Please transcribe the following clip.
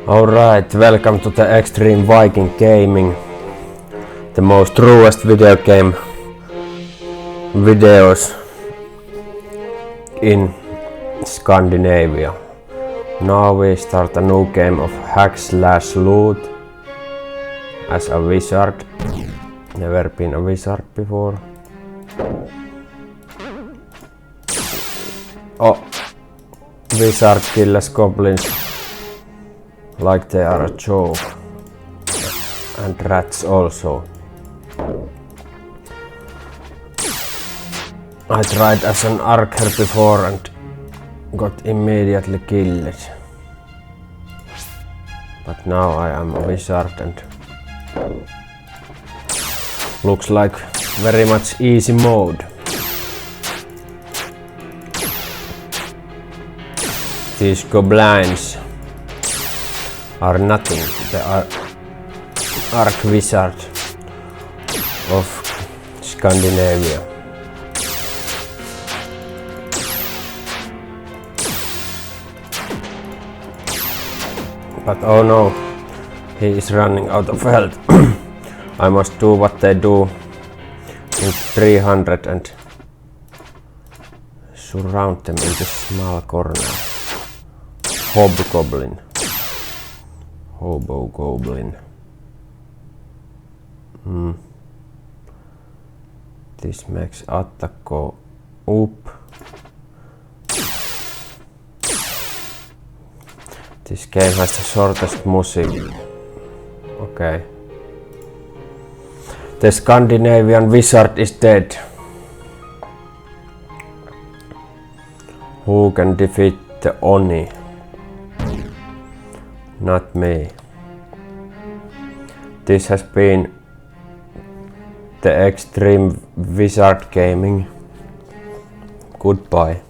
Alright, welcome to the Extreme Viking Gaming, the most truest video game videos in Scandinavia. Now we start a new game of hack/loot as a wizard. Never been a wizard before. Oh, wizard kills goblins like they are a joke, and rats also. I tried as an archer before and got immediately killed, but now I am a wizard and looks like very much easy mode. These goblins are nothing. They are arch-wizard of Scandinavia. But oh no, he is running out of health. I must do what they do in 300 and surround them in this small corner. Hobgoblin. Hobo-goblin. This makes attack go up. This game has the shortest music. Okay. The Scandinavian wizard is dead. Who can defeat the Oni? Not me. This has been the Extreme Wizard Gaming. Goodbye.